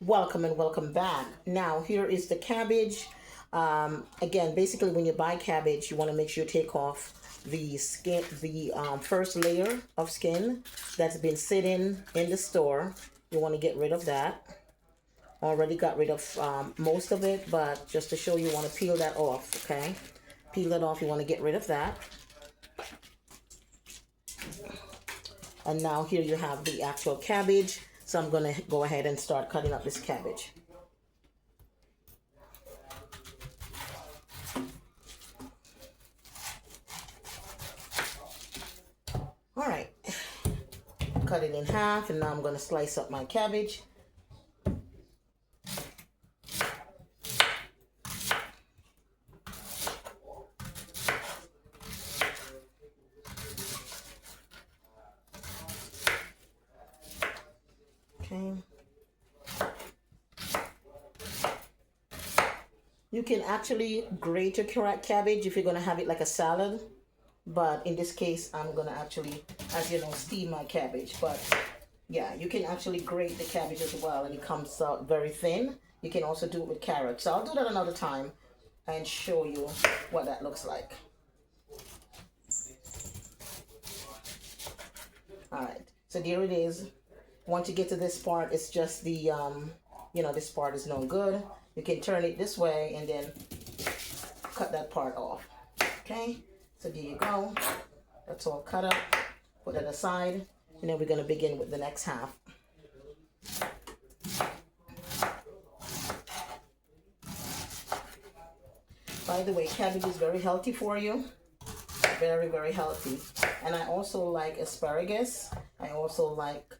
Welcome and welcome back. Now, here is the cabbage. Again, basically, when you buy cabbage, you want to make sure you take off the skin, the first layer of skin that's been sitting in the store. You want to get rid of that. Already got rid of most of it, but just to show you, want to peel that off, okay? Peel it off, you want to get rid of that. And now here you have the actual cabbage. So I'm going to go ahead and start cutting up this cabbage. All right. Cut it in half, and now I'm going to slice up my cabbage. Okay. You can actually grate your cabbage if you're going to have it like a salad. But in this case, I'm going to actually, as you know, steam my cabbage. But yeah, you can actually grate the cabbage as well, and it comes out very thin. You can also do it with carrots. So I'll do that another time and show you what that looks like. All right, so there it is. Once you get to this part, it's just the, this part is no good. You can turn it this way and then cut that part off. Okay, so there you go. That's all cut up. Put it aside, and then we're going to begin with the next half. By the way, cabbage is very healthy for you. Very, very healthy. And I also like asparagus. I also like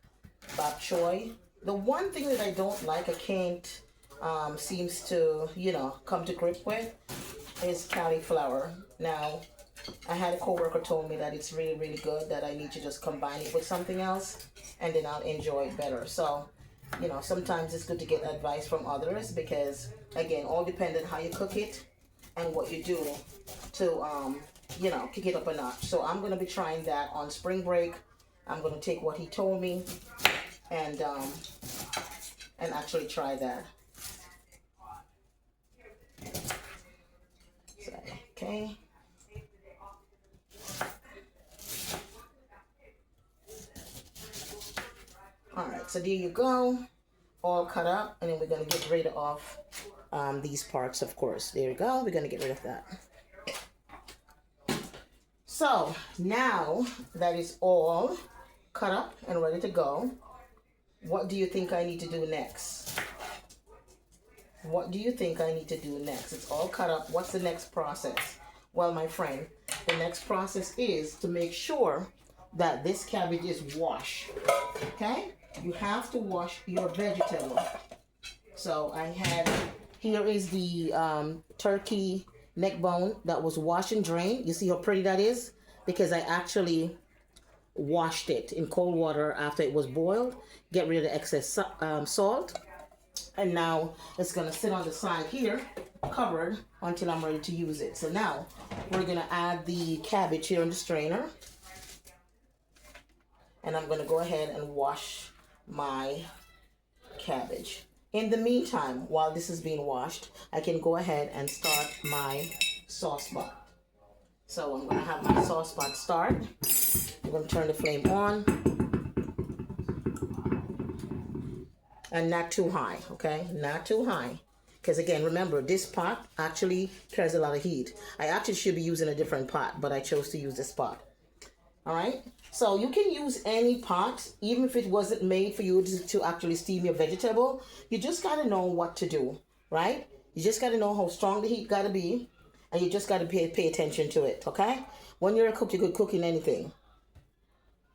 bok choy. The one thing that I don't like, I can't seems to, come to grip with is cauliflower. Now, I had a coworker told me that it's really, really good, that I need to just combine it with something else, and then I'll enjoy it better. So, sometimes it's good to get advice from others because, again, all dependent how you cook it and what you do to, kick it up a notch. So I'm going to be trying that on spring break. I'm going to take what he told me and actually try that. So, okay. All right, so there you go, all cut up, and then we're going to get rid of these parts, of course. There you go, we're going to get rid of that. So now that is all cut up and ready to go, what do you think I need to do next? What do you think I need to do next? It's all cut up. What's the next process? Well, my friend, the next process is to make sure that this cabbage is washed. Okay? You have to wash your vegetable. So here is the turkey neck bone that was washed and drained. You see how pretty that is? Because I actually washed it in cold water after it was boiled. Get rid of the excess salt. And now it's going to sit on the side here, covered, until I'm ready to use it. So now we're going to add the cabbage here in the strainer. And I'm going to go ahead and wash my cabbage. In the meantime, while this is being washed, I can go ahead and start my sauce pot. So I'm going to have my sauce pot start. I'm going to turn the flame on. And not too high, okay? Not too high. Because again, remember, this pot actually carries a lot of heat. I actually should be using a different pot, but I chose to use this pot. All right? So you can use any pot, even if it wasn't made for you to actually steam your vegetable. You just got to know what to do, right? You just got to know how strong the heat got to be, and you just got to pay attention to it, okay? When you're a cook, you could cook in anything.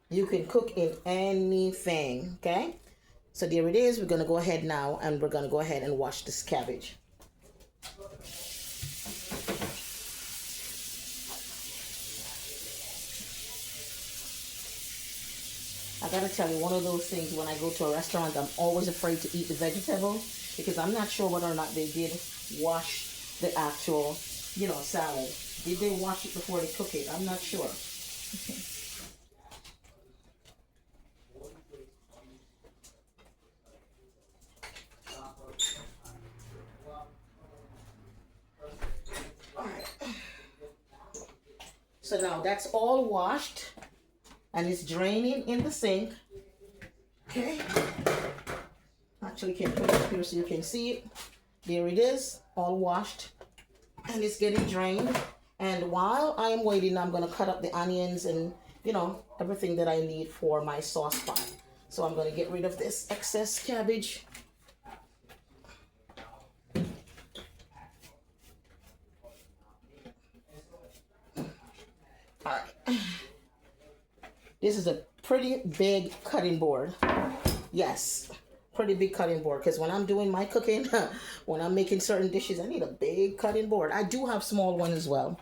You can cook in anything, okay? So there it is. We're going to go ahead now, and we're going to go ahead and wash this cabbage. I got to tell you, one of those things, when I go to a restaurant, I'm always afraid to eat the vegetable because I'm not sure whether or not they did wash the actual, salad. Did they wash it before they cook it? I'm not sure. So now that's all washed and it's draining in the sink. Okay. Actually, can put it up here so you can see it. There it is, all washed, and it's getting drained. And while I am waiting, I'm gonna cut up the onions and, you know, everything that I need for my sauce pot. So I'm gonna get rid of this excess cabbage. All right. This is a pretty big cutting board. Yes, pretty big cutting board, because when I'm doing my cooking, when I'm making certain dishes, I need a big cutting board. I do have small ones as well.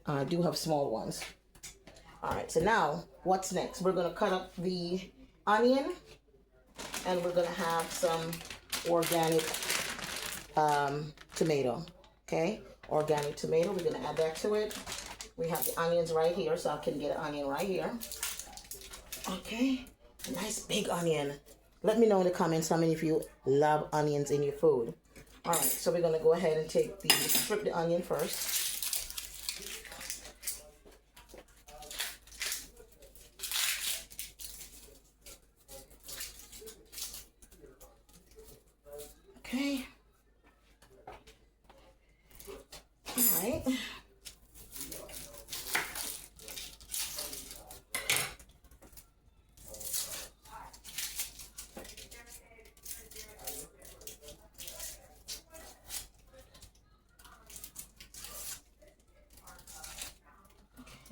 I do have small ones. All right, so now what's next? We're gonna cut up the onion, and we're gonna have some organic tomato. Okay, organic tomato. We're gonna add that to it. We have the onions right here, so I can get an onion right here. Okay, a nice big onion. Let me know in the comments how many of you love onions in your food. All right, so we're gonna go ahead and strip the onion first. Okay. All right.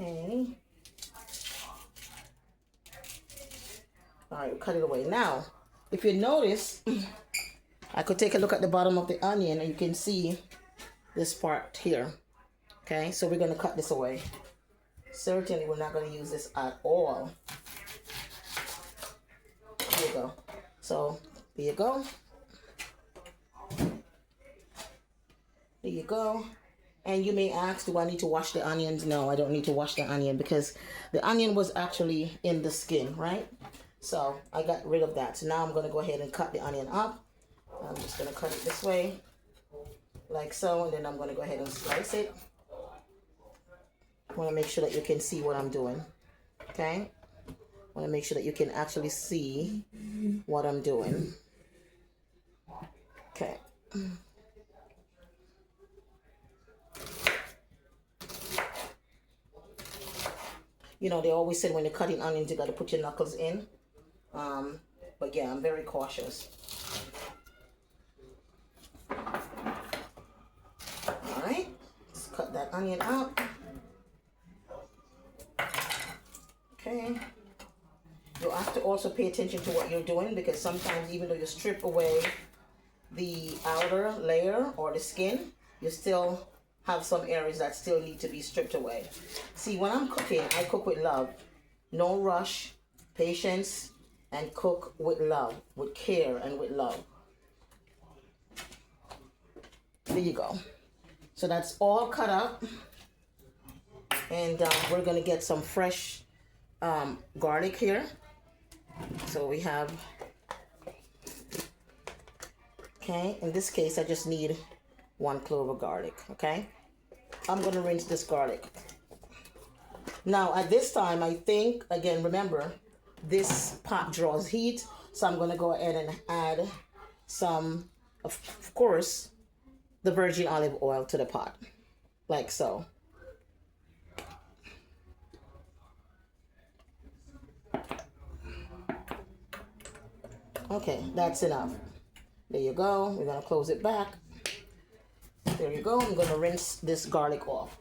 Okay. All right, cut it away. Now, if you notice, I could take a look at the bottom of the onion and you can see this part here. Okay, so we're going to cut this away. Certainly, we're not going to use this at all. There you go. So, there you go. There you go. And you may ask, do I need to wash the onions? No, I don't need to wash the onion because the onion was actually in the skin, right? So I got rid of that. So now I'm going to go ahead and cut the onion up. I'm just going to cut it this way, like so, and then I'm going to go ahead and slice it. I want to make sure that you can see what I'm doing, okay? I want to make sure that you can actually see what I'm doing. Okay. You know, they always said when you're cutting onions, you got to put your knuckles in. But yeah, I'm very cautious. All right, let's cut that onion up. Okay. You have to also pay attention to what you're doing because sometimes even though you strip away the outer layer or the skin, you still have some areas that still need to be stripped away. See, when I'm cooking, I cook with love. No rush, patience, and cook with love, with care and with love. There you go. So that's all cut up. And we're gonna get some fresh garlic here. So we have, okay, in this case, I just need 1 clove of garlic, okay? I'm gonna rinse this garlic. Now at this time, I think, again, remember, this pot draws heat, so I'm gonna go ahead and add some, of course, the virgin olive oil to the pot, like so. Okay, that's enough. There you go. We're gonna close it back. There you go. I'm gonna rinse this garlic off.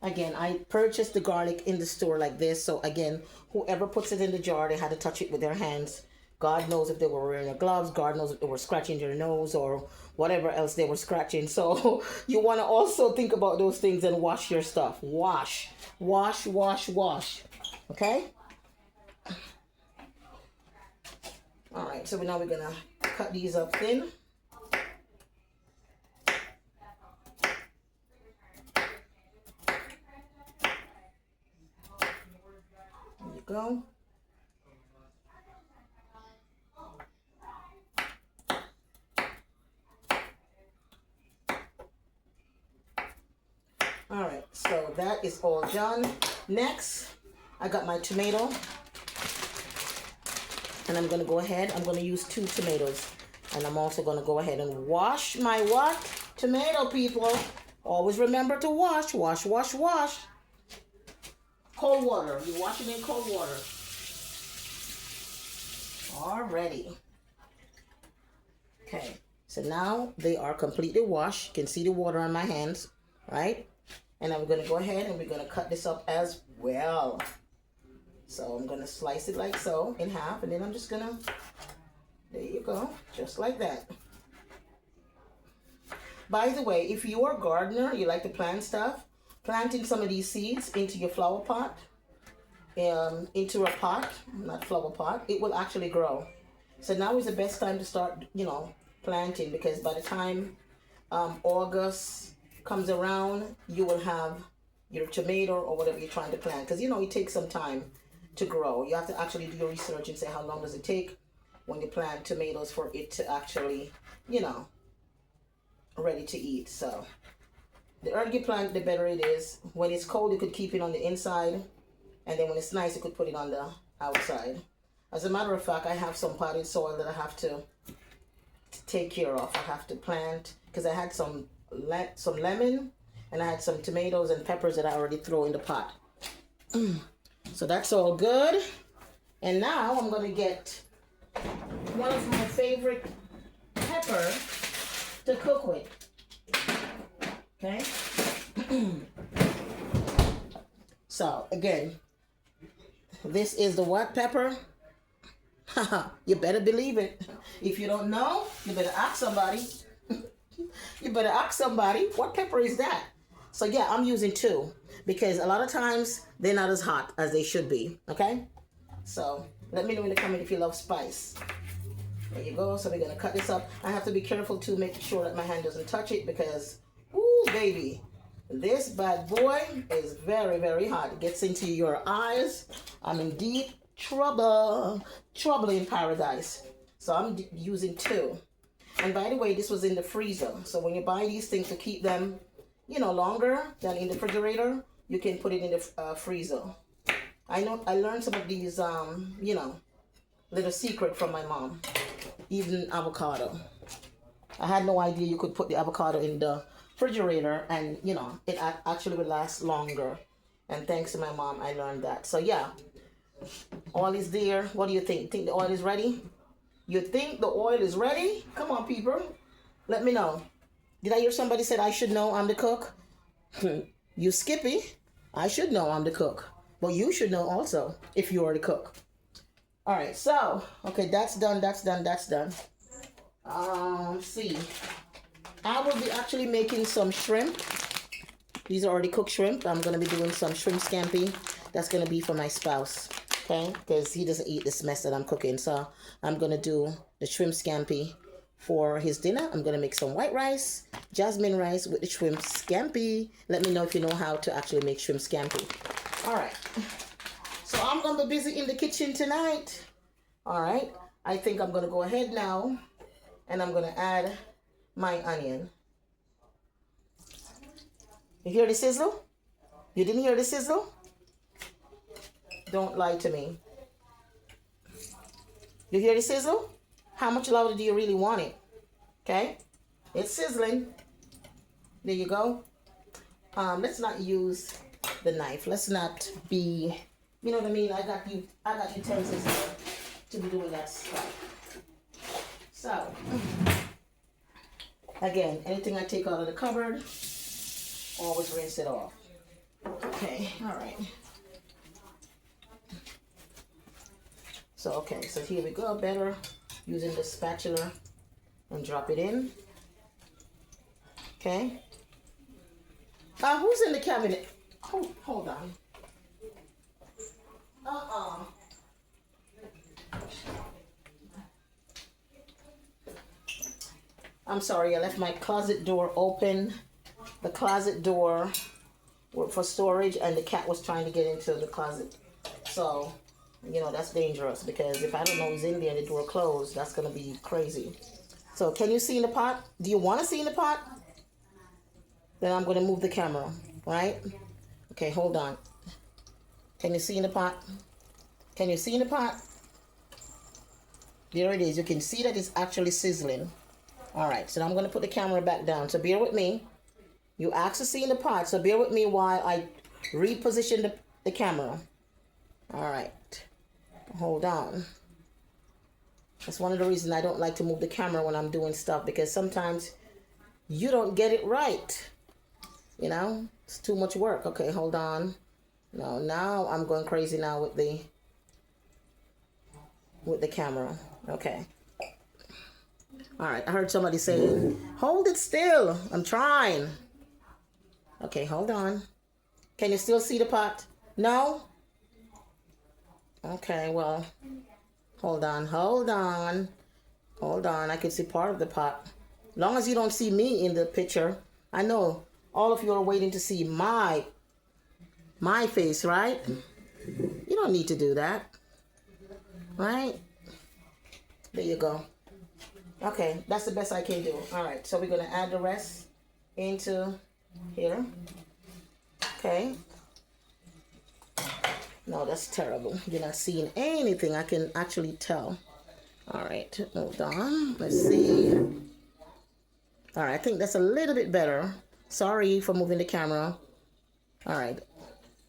Again, I purchased the garlic in the store like this. So again, whoever puts it in the jar, they had to touch it with their hands. God knows if they were wearing their gloves. God knows if they were scratching their nose or whatever else they were scratching. So you want to also think about those things and wash your stuff. Wash, wash, wash, wash. Okay? All right, so now we're going to cut these up thin. There you go. All right, so that is all done. Next, I got my tomato. And I'm going to go ahead. I'm going to use 2 tomatoes. And I'm also going to go ahead and wash my what? Tomato, people. Always remember to wash, wash, wash, wash. Cold water. You wash it in cold water. Alrighty. Okay. So now they are completely washed. You can see the water on my hands, right? And I'm going to go ahead and we're going to cut this up as well. So I'm going to slice it like so in half. And then I'm just going to, there you go, just like that. By the way, if you're a gardener, you like to plant stuff, planting some of these seeds into your flower pot, into a pot, not flower pot, it will actually grow. So now is the best time to start, you know, planting, because by the time August comes around, you will have your tomato or whatever you're trying to plant. Because, you know, it takes some time to grow. You have to actually do your research and say how long does it take when you plant tomatoes for it to actually, you know, ready to eat. So the earlier you plant, the better it is. When it's cold, you could keep it on the inside, and then when it's nice, you could put it on the outside. As a matter of fact, I have some potted soil that I have to take care of. I have to plant because I had some lemon and I had some tomatoes and peppers that I already throw in the pot. So that's all good. And now I'm going to get one of my favorite pepper to cook with. Okay? So again, this is the what pepper? You better believe it. If you don't know, you better ask somebody. You better ask somebody, what pepper is that? So yeah, I'm using 2 because a lot of times they're not as hot as they should be. Okay? So let me know in the comment if you love spice. There you go. So we're going to cut this up. I have to be careful to make sure that my hand doesn't touch it because, ooh, baby, this bad boy is very, very hot. It gets into your eyes. I'm in deep trouble. Trouble in paradise. So I'm using 2. And by the way, this was in the freezer. So when you buy these things to keep them, you know, longer than in the refrigerator, you can put it in the freezer. I know I learned some of these, you know, little secret from my mom. Even avocado. I had no idea you could put the avocado in the refrigerator and, you know, it actually would last longer. And thanks to my mom, I learned that. So yeah, oil is there. What do you think? Think the oil is ready? You think the oil is ready? Come on, people. Let me know. Did I hear somebody said I should know I'm the cook? You Skippy. I should know I'm the cook. But you should know also if you are the cook. All right, so, okay, that's done, that's done, that's done. See. I will be actually making some shrimp. These are already cooked shrimp. I'm going to be doing some shrimp scampi. That's going to be for my spouse, okay? Because he doesn't eat this mess that I'm cooking. So I'm going to do the shrimp scampi for his dinner. I'm going to make some white rice, jasmine rice with the shrimp scampi. Let me know if you know how to actually make shrimp scampi. All right. So I'm going to be busy in the kitchen tonight. All right. I think I'm going to go ahead now and I'm going to add my onion. You hear the sizzle? You didn't hear the sizzle? Don't lie to me. You hear the sizzle? How much louder do you really want it? Okay. It's sizzling. There you go. Let's not use the knife. Let's not be... You know what I mean? I got utensils here to be doing that stuff. So, again, anything I take out of the cupboard, always rinse it off. Okay, all right. So, okay, so here we go. Better using the spatula and drop it in. Okay. Who's in the cabinet? Oh, hold on. I'm sorry, I left my closet door open. The closet door for storage, and the cat was trying to get into the closet. So, you know, that's dangerous because if I don't know who's in there and the door closed, that's going to be crazy. So, can you see in the pot? Do you want to see in the pot? Then I'm going to move the camera. right? Okay, hold on. Can you see in the pot? Can you see in the pot? There it is. You can see that it's actually sizzling. All right, so I'm going to put the camera back down. So bear with me. You actually see in the pot, so bear with me while I reposition the camera. All right, hold on. That's one of the reasons I don't like to move the camera when I'm doing stuff, because sometimes you don't get it right. You know, it's too much work. Okay, hold on. No, now I'm going crazy now with the camera. Okay. All right, I heard somebody saying, hold it still. I'm trying. Okay, hold on. Can you still see the pot? No? Okay, well, hold on. I can see part of the pot. As long as you don't see me in the picture. I know all of you are waiting to see my face, right? You don't need to do that. Right? There you go. Okay, that's the best I can do. All right, so we're going to add the rest into here. Okay. No, that's terrible. You're not seeing anything. I can actually tell. All right, hold on. Let's see. All right, I think that's a little bit better. Sorry for moving the camera. All right.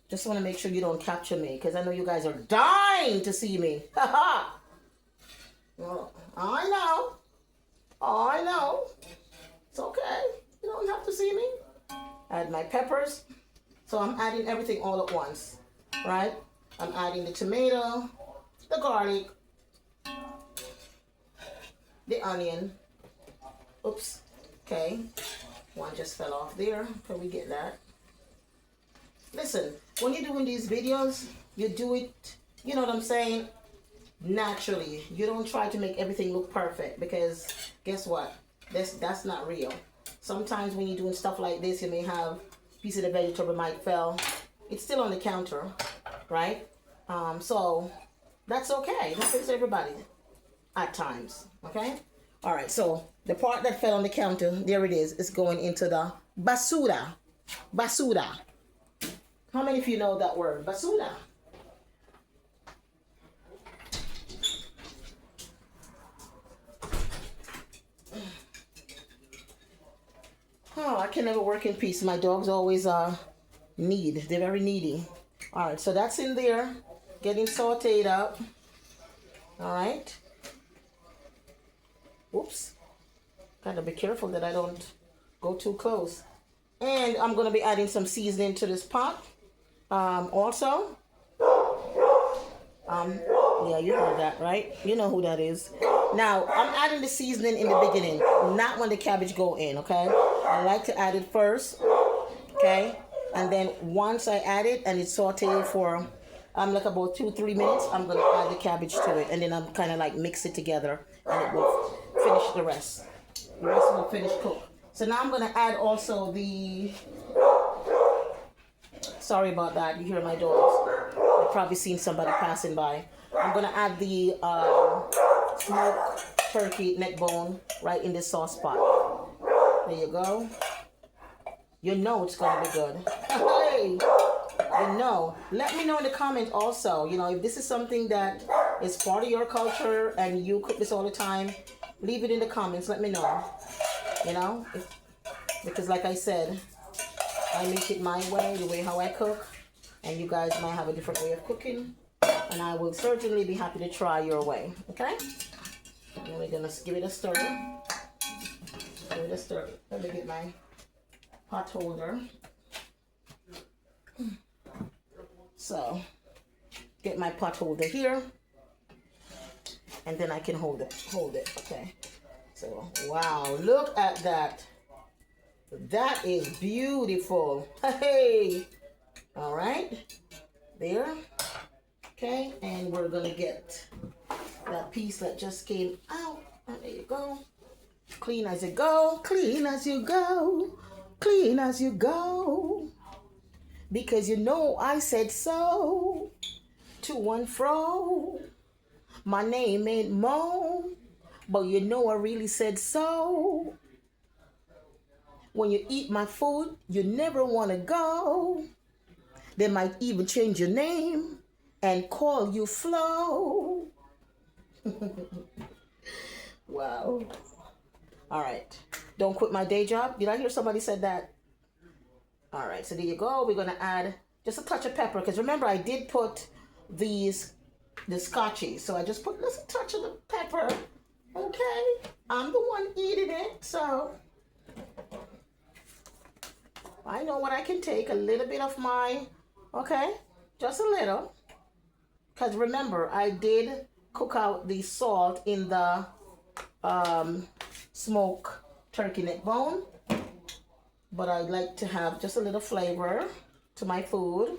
Just want to make sure you don't capture me, because I know you guys are dying to see me. Well, I know. It's okay. You don't have to see me. Add my peppers. So I'm adding everything all at once, right? I'm adding the tomato, the garlic, the onion. Oops. Okay. One just fell off there. Can we get that? Listen, when you're doing these videos, you do it, you know what I'm saying, naturally. You don't try to make everything look perfect, because guess what? That's not real. Sometimes when you're doing stuff like this, you may have a piece of the vegetable might fall. It's still on the counter, right? So that's okay. That fits everybody at times, okay? All right, so the part that fell on the counter, there it is. It's going into the basura. Basura. How many of you know that word? Basura. Oh, I can never work in peace. My dogs always need. They're very needy. All right, so that's in there, getting sauteed up. All right. Oops. Gotta be careful that I don't go too close. And I'm gonna be adding some seasoning to this pot. Also. Yeah, you heard that, right? You know who that is. Now, I'm adding the seasoning in the beginning, not when the cabbage go in, okay? I like to add it first, okay? And then once I add it and it's sauteed for like about 2-3 minutes, I'm gonna add the cabbage to it, and then I'm kind of like mix it together, and it will finish the rest. The rest will finish cook. So now I'm gonna add also the. Sorry about that. You hear my dogs. You've probably seen somebody passing by. I'm gonna add the smoked turkey neck bone right in this sauce pot. There you go. You know it's gonna be good. Hey, you know. Let me know in the comments also. You know, if this is something that is part of your culture and you cook this all the time, leave it in the comments. Let me know. You know, because like I said, I make it my way, the way how I cook, and you guys might have a different way of cooking, and I will certainly be happy to try your way. Okay? And we're gonna give it a stir. Give it a stir. Let me get my pot holder. So, get my pot holder here, and then I can hold it. Okay. So, wow, look at that. That is beautiful. Hey. All right. There. Okay. And we're going to get that piece that just came out. And there you go. Clean as you go. Clean as you go. Clean as you go. Because you know I said so. To and fro. My name ain't Mo. But you know I really said so. When you eat my food, you never want to go. They might even change your name and call you Flo. Wow. All right. Don't quit my day job. Did I hear somebody said that? All right. So there you go. We're going to add just a touch of pepper. Because remember, I did put the scotchies. So I just put a little touch of the pepper. Okay. I'm the one eating it. So I know what I can take. A little bit of my, okay. Just a little. Because remember, I did cook out the salt in the smoked turkey neck bone, but I like to have just a little flavor to my food.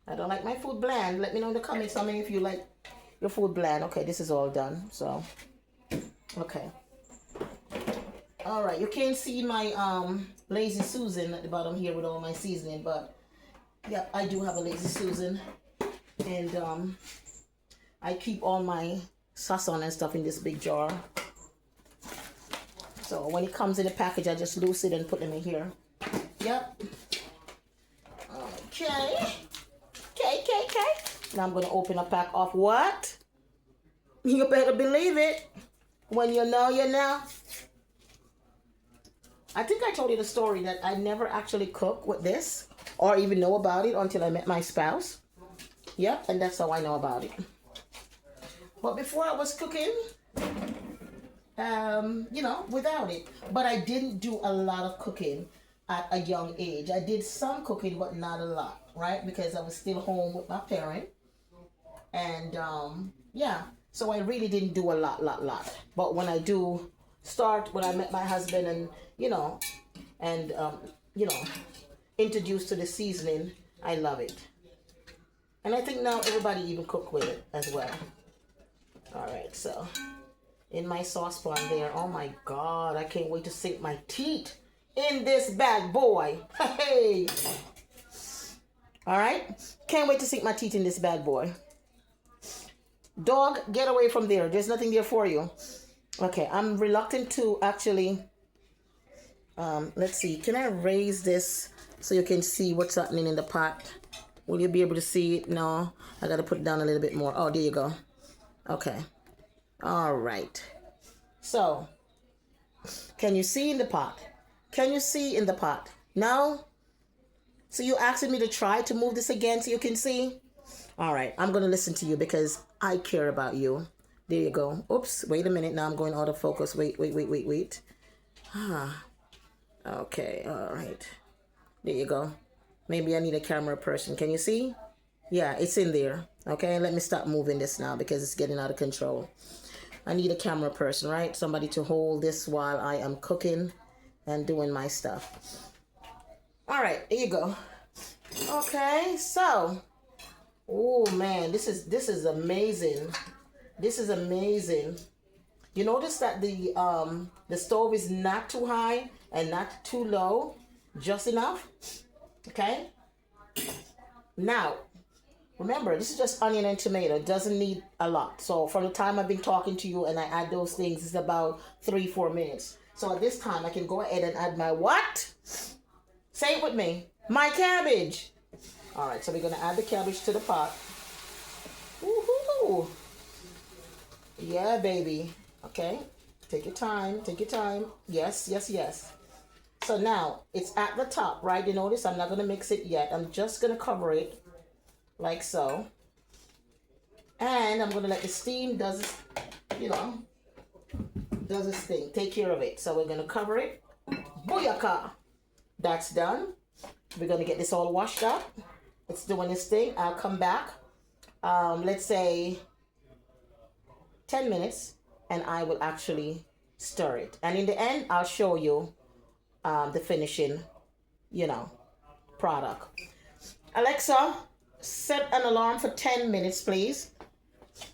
I don't like my food bland. Let me know in the comments how many of you like your food bland. Okay, this is all done. So, okay. All right, you can't see my Lazy Susan at the bottom here with all my seasoning, but yeah, I do have a Lazy Susan, and I keep all my sazon and stuff in this big jar. So when it comes in the package, I just loose it and put them in here. Yep. Okay. Okay. Now I'm going to open a pack of what? You better believe it. When you know, you know. I think I told you the story that I never actually cook with this or even know about it until I met my spouse. Yep, and that's how I know about it. But before I was cooking, you know, without it. But I didn't do a lot of cooking at a young age. I did some cooking, but not a lot, right? Because I was still home with my parent. And, yeah, so I really didn't do a lot. But when I do start, when I met my husband and, you know, introduced to the seasoning, I love it. And I think now everybody even cook with it as well. All right, so in my saucepan there, oh my God, I can't wait to sink my teeth in this bad boy. Hey, all right, can't wait to sink my teeth in this bad boy. Dog, get away from there. There's nothing there for you. Okay, I'm reluctant to actually, let's see, can I raise this so you can see what's happening in the pot? Will you be able to see it? No, I got to put it down a little bit more. Oh, there you go. Okay. All right. So, can you see in the pot? Can you see in the pot? No? So you asking me to try to move this again so you can see? All right. I'm going to listen to you because I care about you. There you go. Oops. Wait a minute. Now I'm going out of focus. Wait. Okay. All right. There you go. Maybe I need a camera person. Can you see? Yeah, it's in there. Okay, let me stop moving this now because it's getting out of control. I need a camera person, right? Somebody to hold this while I am cooking and doing my stuff. All right, here you go. Okay, so, oh man, this is amazing. This is amazing. You notice that the stove is not too high and not too low, just enough. Okay. Now, remember, this is just onion and tomato. It doesn't need a lot. So from the time I've been talking to you and I add those things, it's about 3-4 minutes. So at this time, I can go ahead and add my what? Say it with me. My cabbage. All right, so we're going to add the cabbage to the pot. Woohoo! Yeah, baby. Okay. Take your time. Take your time. Yes. So now, it's at the top, right? You notice I'm not going to mix it yet. I'm just going to cover it like so. And I'm going to let the steam does its thing. Take care of it. So we're going to cover it. Booyaka! That's done. We're going to get this all washed up. It's doing its thing. I'll come back, let's say 10 minutes, and I will actually stir it. And in the end, I'll show you the finishing, product. Alexa, set an alarm for 10 minutes, please.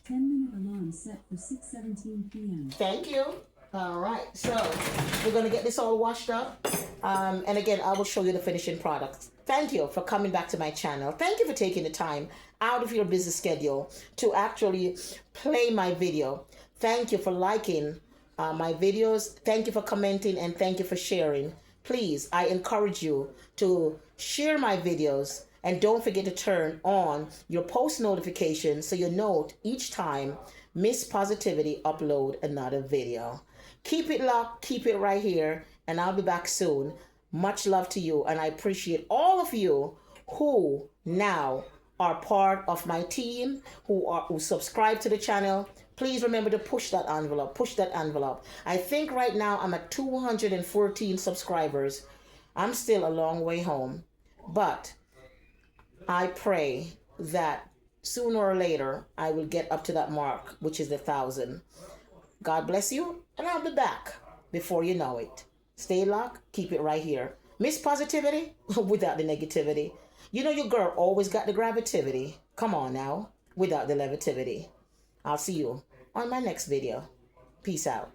10-minute alarm set for 6:17 p.m. Thank you. All right, so we're going to get this all washed up. And again, I will show you the finishing product. Thank you for coming back to my channel. Thank you for taking the time out of your busy schedule to actually play my video. Thank you for liking my videos. Thank you for commenting, and thank you for sharing. please, I encourage you to share my videos, and don't forget to turn on your post notifications so you know each time Miss Positivity upload another video. Keep it locked, keep it right here, and I'll be back soon. Much love to you, and I appreciate all of you who now are part of my team, who subscribe to the channel. Please remember to push that envelope, push that envelope. I think right now I'm at 214 subscribers. I'm still a long way home, but I pray that sooner or later I will get up to that mark, which is 1,000. God bless you, and I'll be back before you know it. Stay locked, keep it right here. Miss Positivity without the negativity. You know your girl always got the gravity. Come on now, without the levitivity. I'll see you on my next video. Peace out.